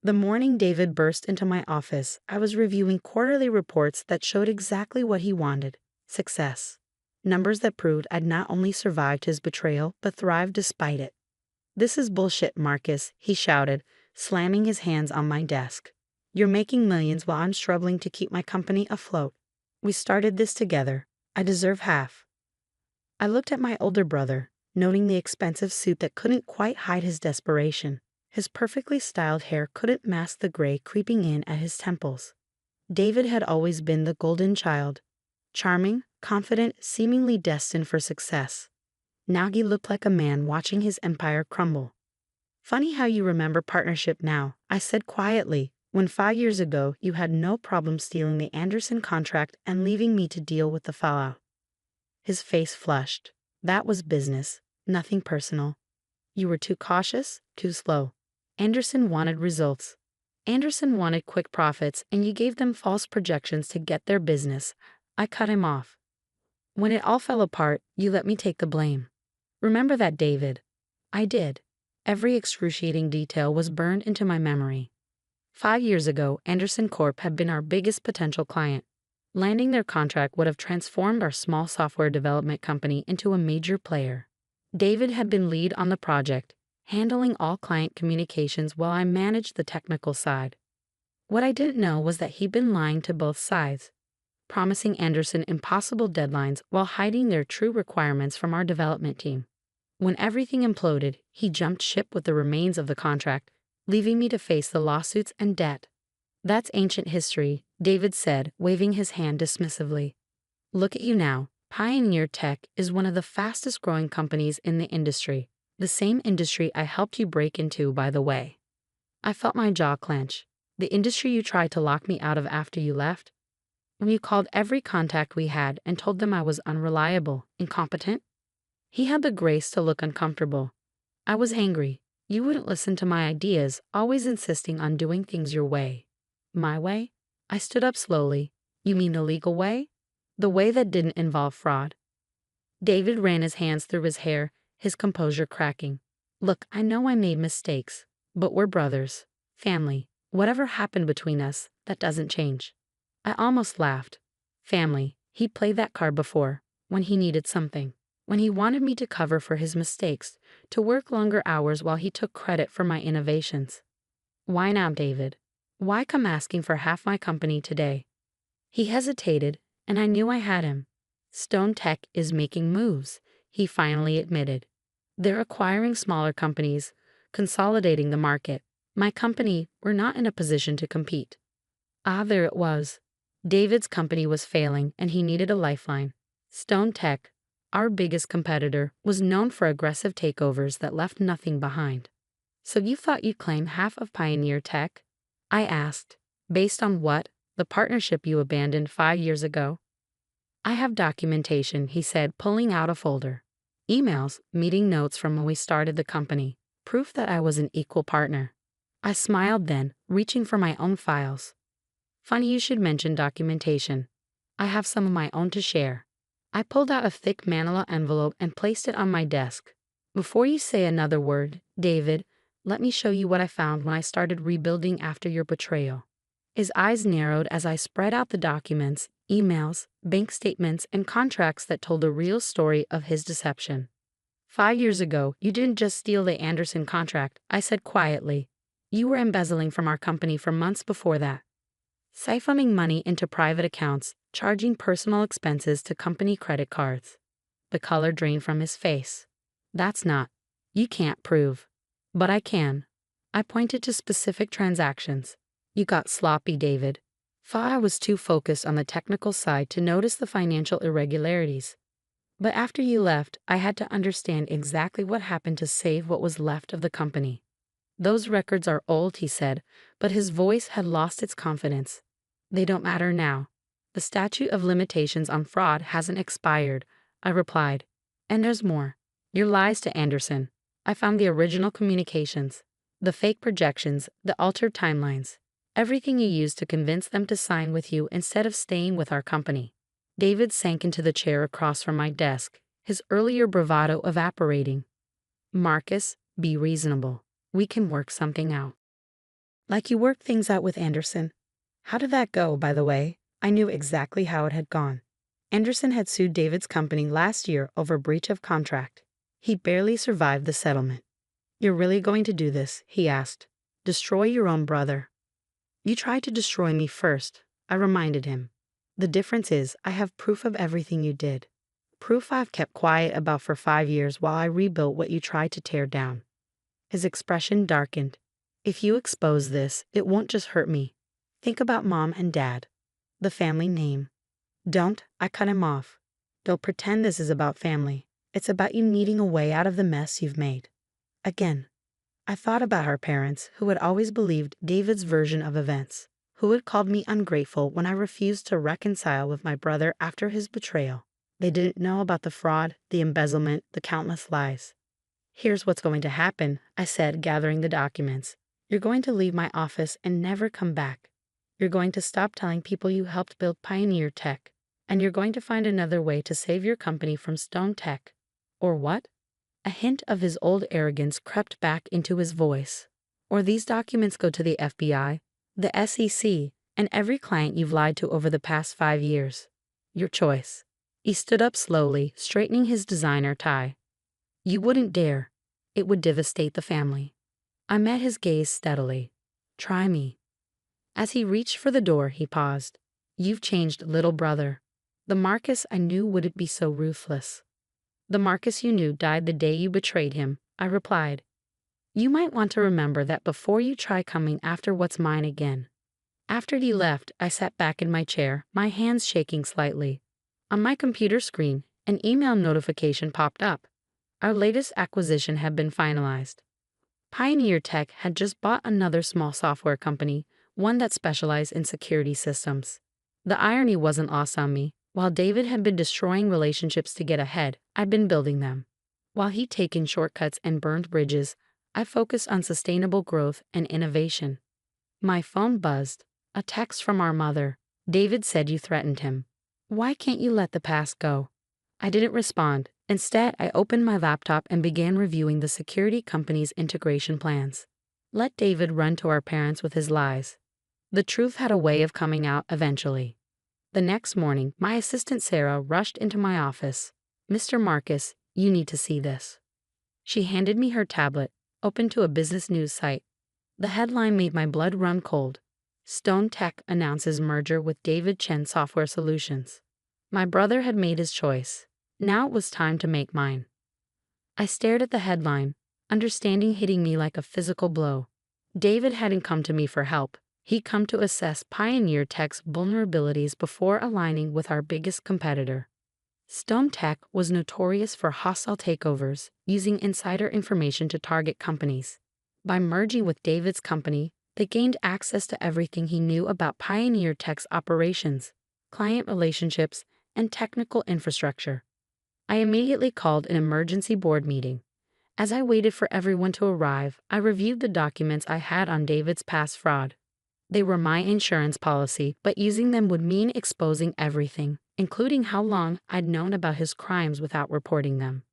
The morning David burst into my office, I was reviewing quarterly reports that showed exactly what he wanted: success. Numbers that proved I'd not only survived his betrayal, but thrived despite it. "This is bullshit, Marcus," he shouted, slamming his hands on my desk. "You're making millions while I'm struggling to keep my company afloat. We started this together. I deserve half." I looked at my older brother, noting the expensive suit that couldn't quite hide his desperation. His perfectly styled hair couldn't mask the gray creeping in at his temples. David had always been the golden child, charming, confident, seemingly destined for success. Now he looked like a man watching his empire crumble. "Funny how you remember partnership now," I said quietly, "when 5 years ago you had no problem stealing the Anderson contract and leaving me to deal with the fallout." His face flushed. "That was business, nothing personal. You were too cautious, too slow. Anderson wanted results. Anderson wanted quick profits, and you gave them false projections to get their business." I cut him off. "When it all fell apart, you let me take the blame. Remember that, David?" I did. Every excruciating detail was burned into my memory. 5 years ago, Anderson Corp had been our biggest potential client. Landing their contract would have transformed our small software development company into a major player. David had been lead on the project, handling all client communications while I managed the technical side. What I didn't know was that he'd been lying to both sides, promising Anderson impossible deadlines while hiding their true requirements from our development team. When everything imploded, he jumped ship with the remains of the contract, leaving me to face the lawsuits and debt. "That's ancient history," David said, waving his hand dismissively. "Look at you now. Pioneer Tech is one of the fastest growing companies in the industry. The same industry I helped you break into, by the way." I felt my jaw clench. "The industry you tried to lock me out of after you left? When you called every contact we had and told them I was unreliable, incompetent?" He had the grace to look uncomfortable. "I was angry. You wouldn't listen to my ideas, always insisting on doing things your way." "My way?" I stood up slowly. "You mean the legal way? The way that didn't involve fraud?" David ran his hands through his hair, his composure cracking. "Look, I know I made mistakes, but we're brothers. Family. Whatever happened between us, that doesn't change." I almost laughed. Family. He played that card before, when he needed something. When he wanted me to cover for his mistakes, to work longer hours while he took credit for my innovations. "Why now, David? Why come asking for half my company today?" He hesitated, and I knew I had him. "Stone Tech is making moves," he finally admitted. "They're acquiring smaller companies, consolidating the market. My company, we're not in a position to compete." Ah, there it was. David's company was failing, and he needed a lifeline. Stone Tech, our biggest competitor, was known for aggressive takeovers that left nothing behind. "So you thought you'd claim half of Pioneer Tech?" I asked. "Based on what? The partnership you abandoned 5 years ago?" "I have documentation," he said, pulling out a folder. "Emails, meeting notes from when we started the company. Proof that I was an equal partner." I smiled then, reaching for my own files. "Funny you should mention documentation. I have some of my own to share." I pulled out a thick manila envelope and placed it on my desk. "Before you say another word, David, let me show you what I found when I started rebuilding after your betrayal." His eyes narrowed as I spread out the documents, emails, bank statements, and contracts that told the real story of his deception. 5 years ago, you didn't just steal the Anderson contract," I said quietly. "You were embezzling from our company for months before that. Siphoning money into private accounts, charging personal expenses to company credit cards." The color drained from his face. "That's not. You can't prove." "But I can." I pointed to specific transactions. "You got sloppy, David. I was too focused on the technical side to notice the financial irregularities. But after you left, I had to understand exactly what happened to save what was left of the company." "Those records are old," he said, but his voice had lost its confidence. "They don't matter now. The statute of limitations on fraud hasn't expired," I replied. "And there's more. Your lies to Anderson. I found the original communications, the fake projections, the altered timelines. Everything you used to convince them to sign with you instead of staying with our company." David sank into the chair across from my desk, his earlier bravado evaporating. "Marcus, be reasonable. We can work something out." Like you worked things out with Anderson. How did that go, by the way? I knew exactly how it had gone. Anderson had sued David's company last year over breach of contract. He barely survived the settlement. You're really going to do this? He asked. Destroy your own brother. You tried to destroy me first, I reminded him. The difference is I have proof of everything you did. Proof I've kept quiet about for 5 years while I rebuilt what you tried to tear down. His expression darkened. If you expose this, it won't just hurt me. Think about Mom and Dad. The family name. Don't, I cut him off. Don't pretend this is about family. It's about you needing a way out of the mess you've made. Again, I thought about our parents, who had always believed David's version of events, who had called me ungrateful when I refused to reconcile with my brother after his betrayal. They didn't know about the fraud, the embezzlement, the countless lies. Here's what's going to happen, I said, gathering the documents. You're going to leave my office and never come back. You're going to stop telling people you helped build Pioneer Tech, and you're going to find another way to save your company from Stone Tech. Or what? A hint of his old arrogance crept back into his voice. Or these documents go to the FBI, the SEC, and every client you've lied to over the past 5 years. Your choice. He stood up slowly, straightening his designer tie. You wouldn't dare. It would devastate the family. I met his gaze steadily. Try me. As he reached for the door, he paused. You've changed, little brother. The Marcus I knew wouldn't be so ruthless. The Marcus you knew died the day you betrayed him, I replied. You might want to remember that before you try coming after what's mine again. After he left, I sat back in my chair, my hands shaking slightly. On my computer screen, an email notification popped up. Our latest acquisition had been finalized. Pioneer Tech had just bought another small software company, one that specialized in security systems. The irony wasn't lost on me. While David had been destroying relationships to get ahead, I'd been building them. While he'd taken shortcuts and burned bridges, I focused on sustainable growth and innovation. My phone buzzed. A text from our mother. David said you threatened him. Why can't you let the past go? I didn't respond. Instead, I opened my laptop and began reviewing the security company's integration plans. Let David run to our parents with his lies. The truth had a way of coming out eventually. The next morning, my assistant Sarah rushed into my office. Mr. Marcus, you need to see this. She handed me her tablet, open to a business news site. The headline made my blood run cold. Stone Tech announces merger with David Chen Software Solutions. My brother had made his choice. Now it was time to make mine. I stared at the headline, understanding hitting me like a physical blow. David hadn't come to me for help. He'd come to assess Pioneer Tech's vulnerabilities before aligning with our biggest competitor. Stone Tech was notorious for hostile takeovers, using insider information to target companies. By merging with David's company, they gained access to everything he knew about Pioneer Tech's operations, client relationships, and technical infrastructure. I immediately called an emergency board meeting. As I waited for everyone to arrive, I reviewed the documents I had on David's past fraud. They were my insurance policy, but using them would mean exposing everything, including how long I'd known about his crimes without reporting them.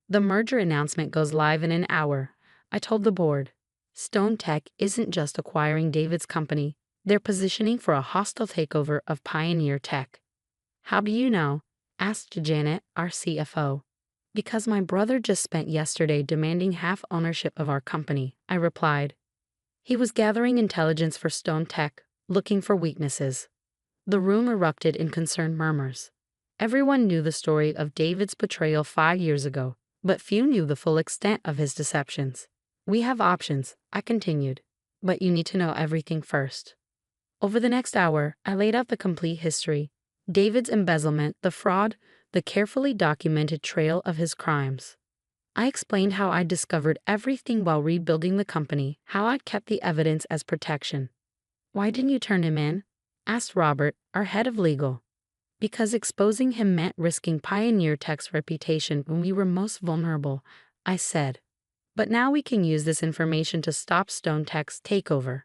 The merger announcement goes live in an hour, I told the board. Stone Tech isn't just acquiring David's company, they're positioning for a hostile takeover of Pioneer Tech. How do you know? Asked Janet, our CFO. Because my brother just spent yesterday demanding half ownership of our company, I replied. He was gathering intelligence for Stone Tech, looking for weaknesses. The room erupted in concerned murmurs. Everyone knew the story of David's betrayal 5 years ago, but few knew the full extent of his deceptions. We have options, I continued, but you need to know everything first. Over the next hour, I laid out the complete history. David's embezzlement, the fraud, the carefully documented trail of his crimes. I explained how I'd discovered everything while rebuilding the company, how I'd kept the evidence as protection. Why didn't you turn him in? Asked Robert, our head of legal. Because exposing him meant risking Pioneer Tech's reputation when we were most vulnerable, I said. But now we can use this information to stop Stone Tech's takeover.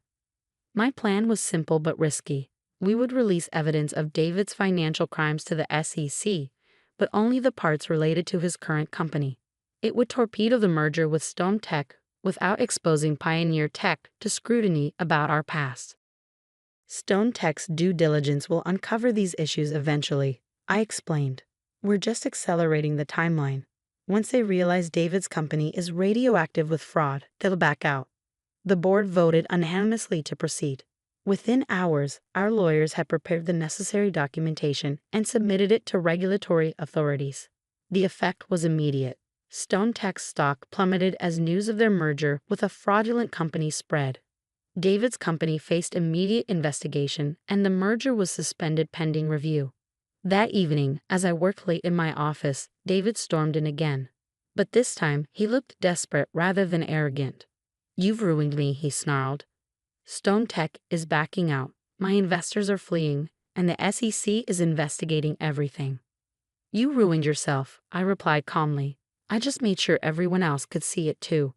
My plan was simple but risky. We would release evidence of David's financial crimes to the SEC, but only the parts related to his current company. It would torpedo the merger with Stone Tech, without exposing Pioneer Tech to scrutiny about our past. Stone Tech's due diligence will uncover these issues eventually, I explained. We're just accelerating the timeline. Once they realize David's company is radioactive with fraud, they'll back out. The board voted unanimously to proceed. Within hours, our lawyers had prepared the necessary documentation and submitted it to regulatory authorities. The effect was immediate. Stone Tech's stock plummeted as news of their merger with a fraudulent company spread. David's company faced immediate investigation, and the merger was suspended pending review. That evening, as I worked late in my office, David stormed in again. But this time, he looked desperate rather than arrogant. "You've ruined me," he snarled. "Stone Tech is backing out, my investors are fleeing, and the SEC is investigating everything." "You ruined yourself," I replied calmly. "I just made sure everyone else could see it too."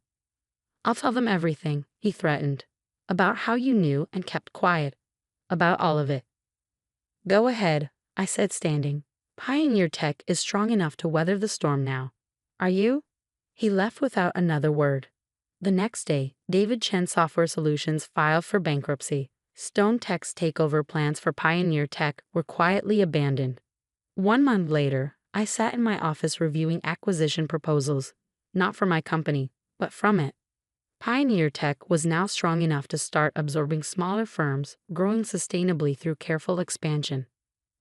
"I'll tell them everything," he threatened. "About how you knew and kept quiet. About all of it." "Go ahead," I said, standing. "Pioneer Tech is strong enough to weather the storm now. Are you?" He left without another word. The next day, David Chen Software Solutions filed for bankruptcy. Stone Tech's takeover plans for Pioneer Tech were quietly abandoned. 1 month later, I sat in my office reviewing acquisition proposals, not for my company, but from it. Pioneer Tech was now strong enough to start absorbing smaller firms, growing sustainably through careful expansion.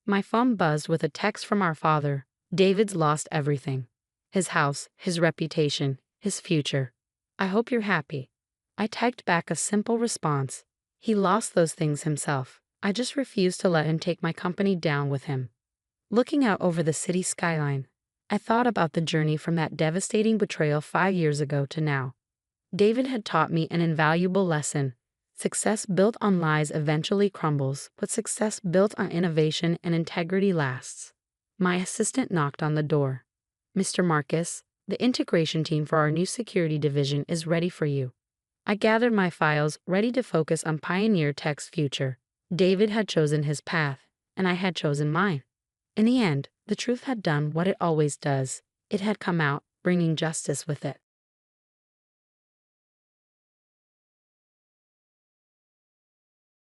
My phone buzzed with a text from our father. "David's lost everything. His house, his reputation, his future. I hope you're happy." I typed back a simple response. He lost those things himself. I just refused to let him take my company down with him. Looking out over the city skyline, I thought about the journey from that devastating betrayal 5 years ago to now. David had taught me an invaluable lesson. Success built on lies eventually crumbles, but success built on innovation and integrity lasts. My assistant knocked on the door. "Mr. Marcus, the integration team for our new security division is ready for you." I gathered my files, ready to focus on Pioneer Tech's future. David had chosen his path, and I had chosen mine. In the end, the truth had done what it always does. It had come out, bringing justice with it.